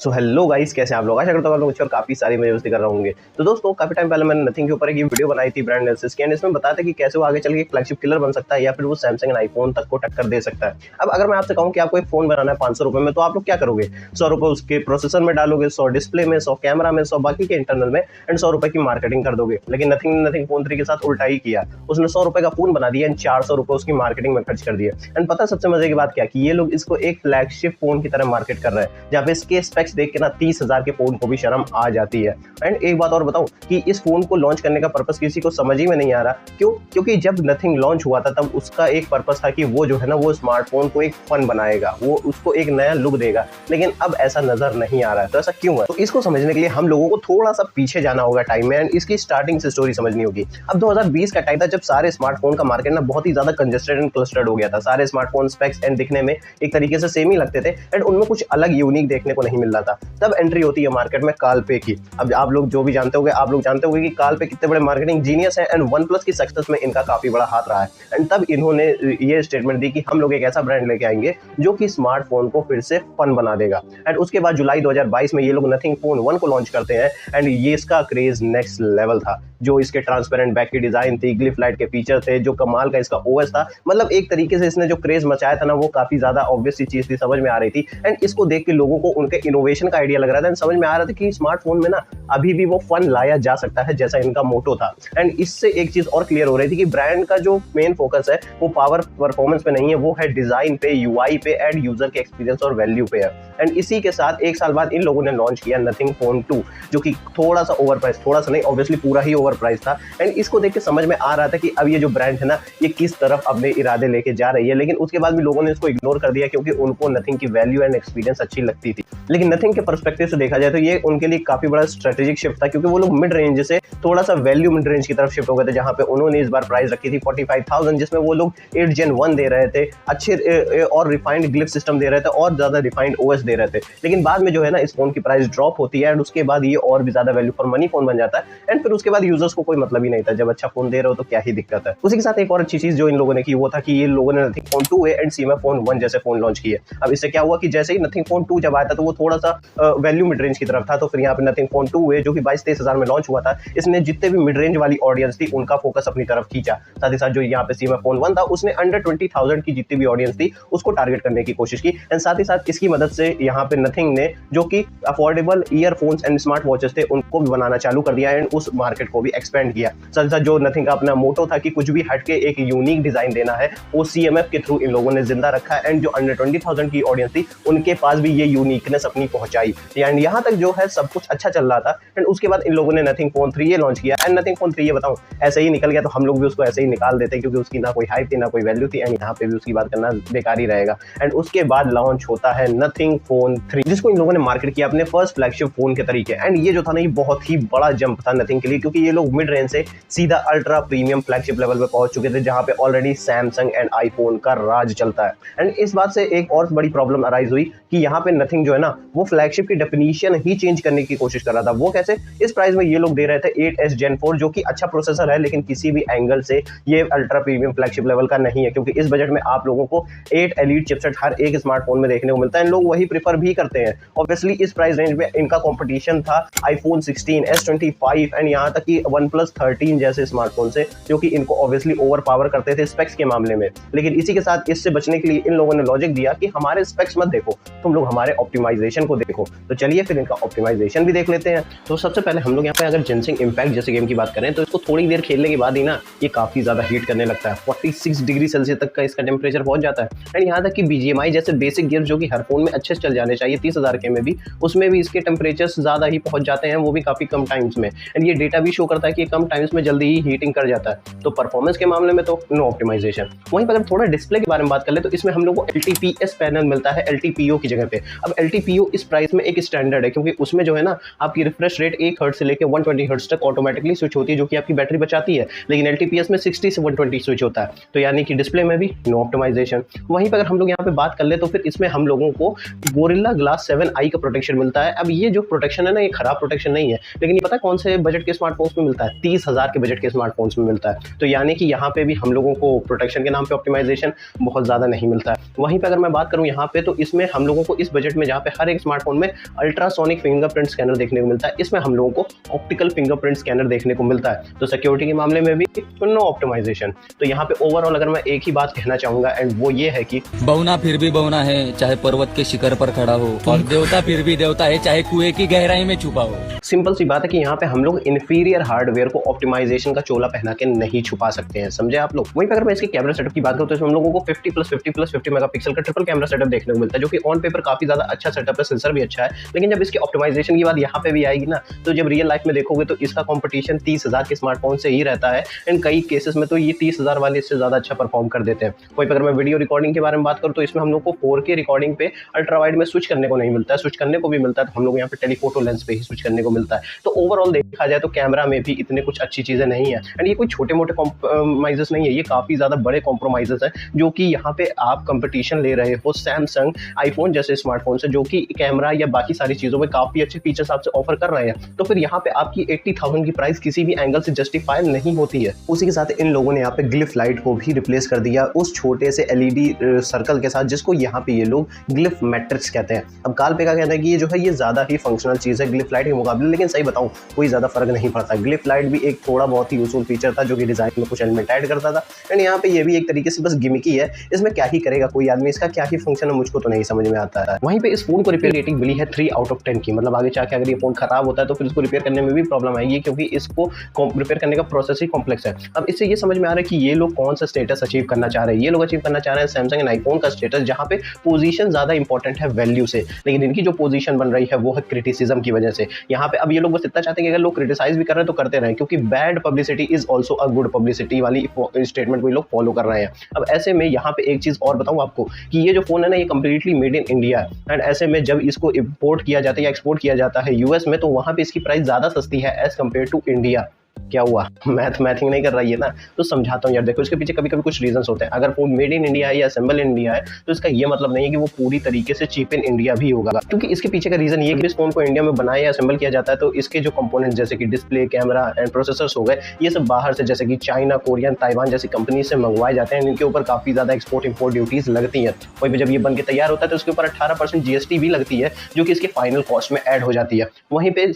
So hello guys, कैसे हैं आप लोग? आशा करता हूं आप लोग अच्छे और काफी सारी मजे मस्ती कर रहे होंगे। तो दोस्तों, काफी टाइम पहले मैंने नथिंग के ऊपर एक वीडियो बनाई थी ब्रांड एनालिसिस की, एंड इसमें बताया था कि कैसे वो आगे चल के एक फ्लैगशिप किलर बन सकता है या फिर वो सैमसंग एंड आईफोन तक को टक्कर दे सकता है। अब अगर मैं आपसे कहूं कि आपको एक फोन बनाना है 500 रुपए में, तो आप लोग क्या करोगे? 100 रुपए उसके प्रोसेसर में डालोगे, 100 डिस्प्ले में, 100 कैमरा में, 100 बाकी के इंटरनल में, एंड 100 रुपए की मार्केटिंग कर दोगे। लेकिन नथिंग ने नथिंग फोन 3 के साथ उल्टा ही किया। उसने 100 रुपए का फोन बना दिया एंड 400 रुपए उसकी मार्केटिंग में खर्च कर दिया। एंड पता सबसे मजे की बात क्या, कि ये लोग इसको एक फ्लैगशिप फोन की तरह मार्केट कर रहे हैं, जहां पे इसके स्पेक्स देख के ना 30,000 के फोन को भी शर्म आ जाती है। एंड एक बात और बताऊं कि इस फोन को लॉन्च करने का पर्पस किसी को समझ ही में नहीं आ रहा। क्यों? क्योंकि जब नथिंग लॉन्च हुआ था तब उसका एक पर्पस था कि वो जो है ना, वो स्मार्टफोन को एक फन बनाएगा, वो उसको एक नया लुक देगा। लेकिन अब ऐसा नजर नहीं आ रहा है। तो ऐसा क्यों है? तो इसको समझने के लिए हम लोगों को थोड़ा सा पीछे जाना होगा टाइम में, एंड इसकी स्टार्टिंग से स्टोरी समझनी होगी। अब 2020 का टाइम था जब सारे स्मार्टफोन का मार्केट ना बहुत ही ज्यादा कंजेस्टेड एंड क्लस्टर्ड हो गया था। सारे स्मार्टफोन स्पेक्स एंड दिखने में एक तरीके से सेम ही लगते थे, एंड उनमें कुछ अलग यूनिक देखने को नहीं मिल रहा था। तब एंट्री होती है मार्केट में कालपे की। अब आप लोग जो भी जानते होंगे, आप लोग जानते होंगे कि कालपे कितने बड़े मार्केटिंग जीनियस हैं, एंड वन प्लस की सक्सेस में इनका काफी बड़ा हाथ रहा है। एंड तब इन्होंने ये स्टेटमेंट दी कि हम लोग एक ऐसा ब्रांड लेके आएंगे जो कि स्मार्टफोन को फिर से फन बना देगा। एंड उसके बाद जुलाई 2022 में ये लोग नथिंग फोन 1 को लॉन्च करते हैं, एंड ये इसका क्रेज नेक्स्ट लेवल था। जो इसके ट्रांसपेरेंट बैक की डिजाइन थी, ग्लिफ लाइट के फीचर थे, जो कमाल का इसका ओएस था, मतलब एक तरीके से इसने जो क्रेज मचाया था ना, वो काफी ज्यादा ऑब्वियस सी चीज थी, समझ में आ रही थी। एंड इसको देख के लोगों को उनके इनोवेशन का आइडिया लग रहा था, एंड समझ में आ रहा था कि स्मार्टफोन में ना अभी भी वो फन लाया जा सकता है, जैसा इनका मोटो था। एंड इससे एक चीज और क्लियर हो रही थी कि ब्रांड का जो मेन फोकस है वो पावर परफॉर्मेंस पे नहीं है, वो है डिजाइन पे, यूआई पे, एंड यूजर के एक्सपीरियंस और वैल्यू पे है। एंड इसी के साथ एक साल बाद इन लोगों ने लॉन्च किया नथिंग फोन 2, जो कि थोड़ा सा ओवर प्राइस, थोड़ा सा नहीं, ऑब्वियसली पूरा ही ओवर प्राइस था। एंड इसको देख के समझ में आ रहा था कि अब ये जो ब्रांड है ना, ये किस तरफ अपने इरादे लेके जा रही है। लेकिन उसके बाद भी लोगों ने इसको इग्नोर कर दिया, क्योंकि उनको नथिंग की वैल्यू एंड एक्सपीरियंस अच्छी लगती थी। लेकिन नथिंग के पर्सपेक्टिव से देखा जाए तो ये उनके लिए काफी बड़ा स्ट्रेटेजिक शिफ्ट था, क्योंकि वो लोग मिड रेंज से थोड़ा सा वैल्यू मिड रेंज की तरफ शिफ्ट हो गए थे, जहां पे उन्होंने इस बार प्राइस रखी थी 45,000, जिसमें वो लोग 8 Gen 1 दे रहे थे, अच्छे और रिफाइंड ग्लिफ सिस्टम दे रहे थे, और ज्यादा रिफाइंड ओएस दे रहे थे। लेकिन बाद में जो है ना, इस फोन की प्राइस ड्रॉप होती है, एंड उसके बाद ये और भी ज्यादा वैल्यू फॉर मनी फोन बन जाता है। एंड फिर उसके बाद यूजर्स को कोई मतलब ही नहीं था, जब अच्छा फोन दे रहे हो तो क्या ही दिक्कत है। उसी के साथ एक और अच्छी चीज जो इन लोगों ने की, वो था कि ये लोगों ने nothing phone 2 and Seema phone 1 जैसे फोन लॉन्च किए। अब इससे क्या हुआ कि जैसे ही नथिंग फोन 2 जब आया था, तो वो थोड़ा सा वैल्यू मिड रेंज की तरफ था। तो फिर यहाँ पे नथिंग फोन 2 जो कि 22-23 हजार में लॉन्च हुआ था, इसने जितने भी मिड रेंज वाली ऑडियंस थी उनका फोकस अपनी तरफ खींचा। साथ ही साथ जो यहाँ पे सीमा फोन 1 था, उसने अंडर 20,000 की जितनी भी ऑडियंस थी उसको टारगेट करने की कोशिश की। एंड साथ ही साथ इसकी मदद से यहाँ पे नथिंग ने जो कि affordable earphones and smart watches थे उनको भी बनाना चालू कर दिया, एंड उस मार्केट को भी एक्सपेंड किया। साथ ही साथ जो नथिंग का अपना मोटो था कि कुछ भी हटके एक यूनिक डिजाइन देना है, वो सीएमएफ के थ्रू इन लोगों ने जिंदा रखा है। एंड जो अंडर 20,000 की ऑडियंस थी उनके पास भी ये यूनिकनेस अपनी पहुंचाई। एंड यहाँ तक जो है सब कुछ अच्छा चल रहा था। एंड उसके बाद इन लोगों ने नथिंग फोन 3 लॉन्च किया, एंड नथिंग फोन 3 बताऊं ऐसे ही निकल गया, तो हम लोग भी उसको ऐसे ही निकाल देते, क्योंकि उसकी ना कोई हाइप थी ना कोई वैल्यू थी, एंड यहाँ पे भी उसकी बात करना बेकार ही रहेगा। एंड उसके बाद लॉन्च होता है नथिंग फोन 3, जिसको इन लोगों ने मार्केट किया अपने फर्स्ट फ्लैगशिप फोन के तरीके। एंड ये जो था ना, ये बहुत ही बड़ा जंप था नथिंग के लिए, क्योंकि ये लोग मिड रेंज से सीधा अल्ट्रा प्रीमियम फ्लैगशिप लेवल पे पहुंच चुके थे, जहां पे ऑलरेडी सैमसंग एंड आईफोन का राज चलता है। एंड इस बात से एक और बड़ी प्रॉब्लम अराइज हुई कि यहाँ पे नथिंग जो है ना, वो फ्लैगशिप की डेफिनेशन ही चेंज करने की कोशिश कर रहा था। वो कैसे? इस प्राइस में ये लोग दे रहे थे 8S Gen 4, जो कि अच्छा प्रोसेसर है, लेकिन किसी भी एंगल से ये अल्ट्रा प्रीमियम फ्लैगशिप लेवल का नहीं है, क्योंकि इस बजट में आप लोगों को 8 एलीट चिपसेट हर एक स्मार्टफोन में देखने को मिलता है, लोग वही प्रीफर भी करते हैं। ऑब्वियसली इस प्राइस रेंज में इनका कंपटीशन था आईफोन 16, S25 एंड यहाँ तक कि OnePlus 13 जैसे स्मार्टफोन से, जो कि इनको ऑब्वियसली ओवर पावर करते थे स्पेक्स के मामले में। लेकिन इसी के साथ इससे बचने के लिए इन लोगों ने लॉजिक दिया कि हमारे स्पेक्स मत देखो, तुम लोग हमारे ऑप्टिमाइजेशन को देखो। तो चलिए फिर इनका ऑप्टिमाइजेशन भी देख लेते हैं। तो सबसे पहले हम लोग यहाँ पे अगर जेनसिंग इम्पैक्ट जैसे गेम की बात करें, तो इसको थोड़ी देर खेलने के बाद ही ना ये काफी ज्यादा हीट करने लगता है। 46 डिग्री सेल्सियस तक का इसका टेम्परेचर पहुंच जाता है। एंड यहाँ तक कि BGMI जैसे बेसिक गेम्स जो कि हर फोन में अच्छे से चल जाने चाहिए 30,000 के में भी, उसमें भी इसके टेम्परेचर्स ज्यादा ही पहुंच जाते हैं, वो भी काफी कम टाइम्स में। एंड ये डेटा भी शो करता है कि कम टाइम्स में जल्दी ही हीटिंग कर जाता है। तो परफॉर्मेंस के मामले में तो नो ऑप्टिमाइजेशन। वहीं पर अगर थोड़ा डिस्प्ले के बारे में बात कर ले, तो इसमें हम लोग को LTPS पैनल मिलता है LTPO की जगह पे। अब LTPO इस इस प्राइस में एक स्टैंडर्ड है, क्योंकि उसमें जो है ना आपकी रिफ्रेश रेट 1 हर्ट्ज से लेकर 120 हर्ट्ज तक ऑटोमेटिकली स्विच होती है, जो कि आपकी बैटरी बचाती है। लेकिन LTPS में 60 से 120 स्विच होता है, तो यानी कि डिस्प्ले में भी नो ऑप्टिमाइजेशन। वहीं पर अगर हम लोग यहाँ पे बात कर ले तो फिर इसमें हम लोगों को गोरिल्ला ग्लास 7i का प्रोटेक्शन मिलता है। अब ये जो प्रोटेक्शन है ना, ये खराब प्रोटेक्शन नहीं है, लेकिन ये पता है कौन से बजट के स्मार्टफोन्स में मिलता है? 30,000 के बजट के स्मार्टफोन्स में मिलता है। तो यानी कि यहाँ पे भी हम लोगों को प्रोटेक्शन के नाम पे ऑप्टिमाइजेशन बहुत ज़्यादा नहीं मिलता है। वहीं पे अगर मैं बात करूँ यहाँ पे, तो इसमें हम लोगों को इस बजट में जहाँ पे हर एक स्मार्टफोन में अल्ट्रासोनिक फिंगरप्रिंट स्कैनर देखने को मिलता है, इसमें हम लोगों को ऑप्टिकल फिंगरप्रिंट स्कैनर देखने को मिलता है। तो सिक्योरिटी के मामले में भी नो ऑप्टिमाइजेशन। तो यहाँ पे ओवरऑल अगर मैं एक ही बात कहना चाहूँगा, एंड वो ये है कि बौना फिर भी बौना है, चाहे पर्वत के शिखर पर खड़ा हो, और देवता फिर भी देवता है, चाहे कुएं की गहराई में छुपा हो। सिंपल सी बात है कि यहाँ पे हम लोग इन्फीरियर हार्डवेयर को ऑप्टिमाइजेशन का चोला पहना के नहीं छुपा सकते हैं, समझे आप लोग। वहीं पर अगर मैं इसके कैमरा सेटअप की बात करूँ तो इसमें हम लोगों को 50+50+50 मेगापिक्सल का ट्रिपल कैमरा सेटअप देखने को मिलता है, जो कि ऑन पेपर काफी ज्यादा अच्छा सेटअप है, सेंसर भी अच्छा है। लेकिन जब इसके ऑप्टिमाइजेशन की बात यहाँ पे भी आएगी ना, तो जब रियल लाइफ में देखोगे तो इसका कॉम्पिटिशन 30,000 के स्मार्टफोन से ही रहता है, एंड कई केसेस में तो ये 30,000 वाले इससे ज्यादा अच्छा परफॉर्म कर देते हैं। वहीं पर अगर मैं वीडियो रिकॉर्डिंग के बारे में बात करूँ तो इसमें हम लोग को 4K रिकॉर्डिंग पे अल्ट्रा वाइड में स्विच करने को नहीं मिलता है, स्विच करने को भी मिलता है तो हम लोग यहाँ पे टेलीफोटो लेंस पे ही स्विच करने को मिलता है। तो ओवरऑल देखा जाए तो कैमरा में भी इतने कुछ अच्छी चीजें नहीं है, एंड ये कोई छोटे मोटे कॉम्प्रोमाइजेस नहीं है, ये काफी ज्यादा बड़े कॉम्प्रोमाइजेस हैं, जो कि यहाँ पे आप कंपटीशन ले रहे हो सैमसंग, आईफोन जैसे स्मार्टफोन से, जो कि कैमरा या बाकी सारी चीजों में काफी अच्छे फीचर्स आपसे ऑफर कर रहे हैं। तो फिर यहाँ पे आपकी 80,000 की प्राइस किसी भी एंगल से जस्टिफाई नहीं होती है। उसी के साथ इन लोगों ने यहाँ पे ग्लिफ लाइट को भी रिप्लेस कर दिया उस छोटे से LED सर्कल के साथ, जिसको यहाँ पे ये लोग ग्लिफ मैट्रिक्स कहते हैं। अब काल पे का कहना है कि ये जो है ये ज्यादा ही फंक्शनल चीज है ग्लिफ लाइट के मुकाबले, लेकिन सही बताऊं कोई ज्यादा फर्क नहीं पड़ता। ग्लिफ लाइट भी एक थोड़ा बहुत ही यूजफुल फीचर था, जो कि डिजाइन में कुछ एलिमेंट ऐड करता था, एंड यहाँ पे ये भी एक तरीके से बस गिमिकी है। इसमें क्या ही करेगा कोई आदमी, इसका क्या ही फंक्शन है मुझको तो नहीं समझ में आता है। वहीं पे इस फोन को रिपेयर रेटिंग मिली है 3 आउट ऑफ 10 की, मतलब आगे जाके अगर ये फोन खराब होता है तो फिर इसको रिपेयर करने में भी प्रॉब्लम आएगी, क्योंकि इसको रिपेयर करने का प्रोसेस ही कॉम्प्लेक्स है। अब इससे ये समझ में आ रहा है कि ये लोग कौन सा स्टेटस अचीव करना चाह रहे हैं। ये लोग अचीव करना चाह रहे हैं सैमसंग एंड आईफोन का स्टेटस, जहां पे पोजीशन ज्यादा इंपॉर्टेंट है वैल्यू से, लेकिन इनकी जो पोजीशन बन रही है वो है क्रिटिसिज्म की वजह से। यहाँ पे अब ये लोग बस इतना चाहते हैं कि अगर लोग क्रिटिसाइज भी कर रहे हैं तो करते रहें, क्योंकि bad publicity is also a good publicity वाली स्टेटमेंट को ये लोग फॉलो कर रहे हैं। अब ऐसे में यहाँ पे एक चीज और बताऊं आपको कि ये जो फोन है ना, ये कंप्लीटली मेड इन इंडिया है, एंड ऐसे में जब इसको इंपोर्ट किया जाता है या एक्सपोर्ट किया जाता है यूएस में, तो वहां पे इसकी प्राइस ज्यादा सस्ती है एज कम्पेयर टू इंडिया। क्या हुआ, मैथिंग नहीं कर रही है ना, तो समझाता हूँ यार। देखो इसके पीछे कभी कभी कुछ रीजंस होते हैं। अगर फोन मेड इन इंडिया है या असेंबल इन इंडिया है, तो इसका ये मतलब नहीं है कि वो पूरी तरीके से चीप इन इंडिया भी होगा, क्योंकि इसके पीछे का रीजन ये कि इस फोन को इंडिया में बनाया या असेंबल किया जाता है तो इसके जो कंपोनेंट जैसे कि डिस्प्ले, कैमरा एंड प्रोसेसर्स हो गए, ये सब बाहर से जैसे कि चाइना, कोरिया, ताइवान जैसी कंपनी से मंगवाए जाते हैं। इनके ऊपर काफी ज्यादा एक्सपोर्ट इंपोर्ट ड्यूटीज लगती है। वहीं जब ये बन के तैयार होता है तो उसके ऊपर 18% GST भी लगती है, जो कि इसके फाइनल कॉस्ट में ऐड हो जाती है। वहीं पे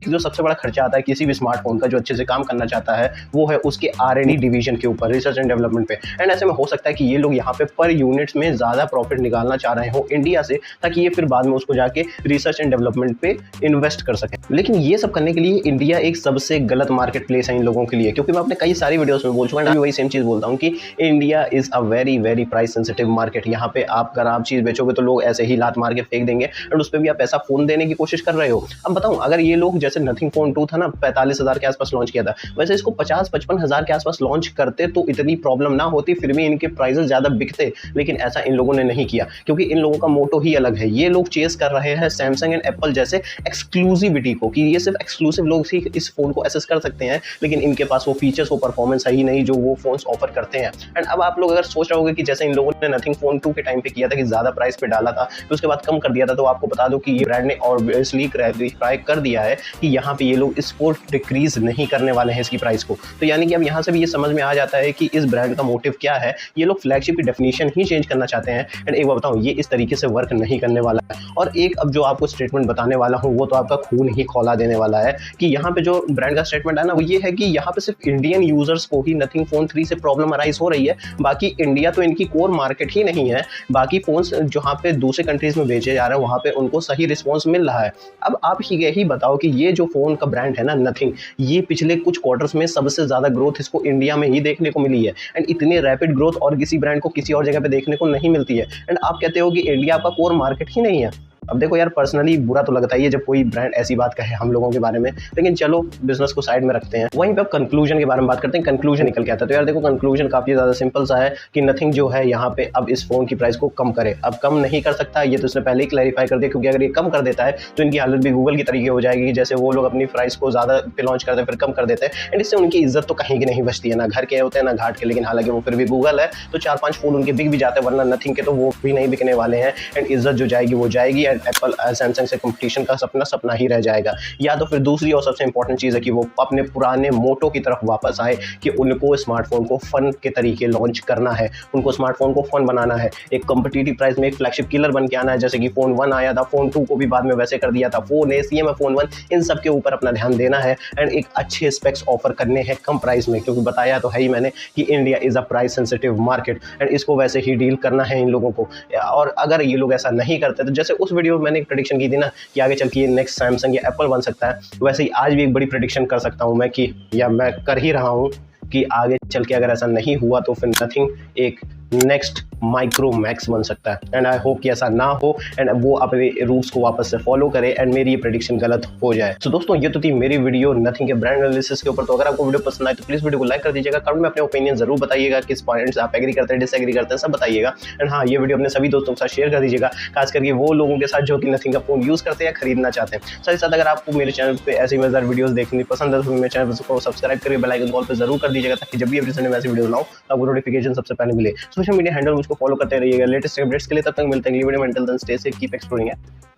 जो सबसे बड़ा खर्चा आता है किसी भी स्मार्टफोन का जो अच्छे से काम करना चाहता है, वो है उसके R&D डिवीजन के ऊपर, रिसर्च एंड डेवलपमेंट पे। एंड ऐसे में हो सकता है कि ये लोग यहाँ पे पर यूनिट्स में ज्यादा प्रॉफिट निकालना चाह रहे हो इंडिया से, ताकि ये फिर बाद में उसको जाके रिसर्च एंड डेवलपमेंट पे इन्वेस्ट कर सके। लेकिन ये सब करने के लिए इंडिया एक सबसे गलत मार्केट प्लेस है इन लोगों के लिए, क्योंकि मैं अपने कई सारी वीडियोस में बोल चुका हूं, वही सेम चीज बोलता हूँ कि India is a very very price sensitive market. यहाँ पे आप अगर आप चीज बेचोगे तो लोग ऐसे ही लात मार के फेंक देंगे, और उस पर भी आप ऐसा फोन देने की कोशिश कर रहे हो। अब बताऊं, अगर ये लोग जैसे नथिंग फोन 2 था ना, 45,000 के आसपास लॉन्च किया था, वैसे इसको 50-55,000 के आसपास लॉन्च करते तो इतनी प्रॉब्लम ना होती, फिर भी इनके प्राइसेस ज्यादा बिकते। लेकिन ऐसा इन लोगों ने नहीं किया, क्योंकि इन लोगों का मोटो ही अलग है। ये लोग चेस कर रहे हैं सैमसंग एंड एप्पल जैसे एक्सक्लूसिविटी को, कि ये सिर्फ एक्सक्लूसिव लोग ही इस फोन को एक्सेस कर सकते हैं, लेकिन इनके पास वो फीचर्स, वो परफॉर्मेंस है ही नहीं जो वो फोन्स ऑफर करते हैं। एंड अब आप लोग अगर सोच रहे होगे कि जैसे इन लोगों ने नथिंग फोन 2 के टाइम पे किया था कि ज्यादा प्राइस पे डाला था तो उसके बाद कम कर दिया था, तो आपको बता दो कि ये ब्रांड ने ऑब्वियसली क्लैरिफाई कर दिया है कि यहाँ पे ये लोग इसको डिक्रीज नहीं करने वाले हैं इसकी प्राइस को। तो यानी कि अब यहाँ से भी ये समझ में आ जाता है कि इस ब्रांड का मोटिव क्या है। ये लोग फ्लैगशिप की डेफिनेशन ही चेंज करना चाहते हैं। एंड एक बार बताऊं, ये इस तरीके से वर्क नहीं करने वाला है। और एक अब जो आपको स्टेटमेंट बताने वाला हूं वो तो आपका खून ही खौला देने वाला है, कि यहाँ पे जो ब्रांड का स्टेटमेंट है ना, वो ये है कि यहाँ पे सिर्फ इंडियन यूजर्स को ही नथिंग फोन 3 से प्रॉब्लम अराइज हो रही है, बाकी इंडिया तो इनकी कोर मार्केट ही नहीं है। बाकी फोन्स जहाँ पे दूसरे कंट्रीज में बेचे जा रहे हैं वहाँ पे उनको सही रिस्पॉन्स मिल रहा है। अब आप ही बताओ कि ये जो फोन का ब्रांड है ना नथिंग, ये पिछले कुछ क्वार्टर्स में सबसे ज्यादा ग्रोथ इसको इंडिया में ही देखने को मिली है। एंड इतनी रैपिड ग्रोथ और किसी ब्रांड को किसी और जगह पे देखने को नहीं मिलती है। एंड आप कहते हो कि इंडिया आपका कोर मार्केट ही नहीं है। अब देखो यार, पर्सनली बुरा तो लगता ही है जब कोई ब्रांड ऐसी बात कहे हम लोगों के बारे में, लेकिन चलो बिजनेस को साइड में रखते हैं। वहीं पे अब कंक्लूजन के बारे में बात करते हैं। कंक्लूजन निकल के आता है, तो यार देखो कंक्लूजन काफी ज्यादा सिंपल सा है कि नथिंग जो है यहाँ पे अब इस फोन की प्राइस को कम करे। अब कम नहीं कर सकता, ये तो इसने पहले ही क्लैरिफाई कर दिया, क्योंकि अगर ये कम कर देता है तो इनकी हालत भी गूगल की तरीके हो जाएगी, जैसे वो लोग अपनी प्राइस को ज्यादा पे लॉन्च करते हैं फिर कम कर देते हैं, एंड इससे उनकी इज्जत तो कहीं की नहीं बचती है, ना घर के होते हैं ना घाट के। लेकिन हालांकि वो फिर भी गूगल है तो 4-5 फोन उनके बिक भी जाते हैं, वरना नथिंग के तो वो भी नहीं बिकने वाले हैं, एंड इज्जत जो जाएगी वो जाएगी, एंड एप्पल सैमसंग से कंपटीशन का सपना ही रह जाएगा। या तो फिर दूसरी और सबसे इंपॉर्टेंट चीज़ है कि वो अपने पुराने मोटो की तरफ वापस आए कि उनको स्मार्टफोन को फन के तरीके लॉन्च करना है, उनको स्मार्टफोन को फन बनाना है, एक कॉम्पिटिटिव प्राइस में एक फ्लैगशिप किलर बन के आना है, जैसे कि फोन 1 आया था, फोन 2 को भी बाद में वैसे कर दिया था, फोन ए सी में फोन 1, इन सब के ऊपर अपना ध्यान देना है, एंड एक अच्छे स्पेक्स ऑफर करने हैं कम प्राइस में, क्योंकि बताया तो है ही मैंने कि India is a price sensitive market, and इसको वैसे ही डील करना है इन लोगों को। और अगर ये लोग ऐसा नहीं करते तो जैसे उस वीडियो में मैंने एक प्रेडिक्शन की थी ना कि आगे चल के ये नेक्स्ट सैमसंग या एप्पल बन सकता है, वैसे ही आज भी एक बड़ी प्रेडिक्शन कर सकता हूं मैं कि, या मैं कर ही रहा हूं कि आगे चल के अगर ऐसा नहीं हुआ तो फिर नथिंग एक नेक्स्ट माइक्रोमैक्स बन सकता है, एंड आई होप कि ऐसा ना हो, एंड वो अपने रूट्स को वापस से फॉलो करे, एंड मेरी ये प्रेडिक्शन गलत हो जाए। तो दोस्तों ये तो थी मेरी वीडियो नथिंग के ब्रांड एनालिसिस के ऊपर। तो अगर आपको वीडियो पसंद आए तो प्लीज वीडियो को लाइक कर दीजिएगा, कमेंट में अपने ओपिनियन जरूर बताइएगा, किस पॉइंट्स आप एग्री करते हैं डिसएग्री करते हैं सब बताइएगा, एंड हाँ, ये वीडियो अपने सभी दोस्तों के साथ शेयर कर दीजिएगा, खास करके वो लोगों के साथ जो कि नथिंग का फोन यूज करते हैं या खरीदना चाहते हैं। साथ ही साथ अगर आपको मेरे चैनल पे ऐसी मजेदार वीडियोस देखनी पसंद है तो मेरे चैनल को सब्सक्राइब करके बेल आइकन कॉल पे जरूर कर दीजिएगा, ताकि जब भी अपने चैनल में ऐसी वीडियो बनाऊं तो आपको नोटिफिकेशन सबसे पहले मिले। सोशल मीडिया हैंडल मुझको फॉलो करते रहिएगा लेटेस्ट अपडेट्स के लिए। तब तक मिलते हैं अगली वीडियो में, till then stay safe, keep exploring.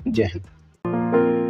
जय हिंद।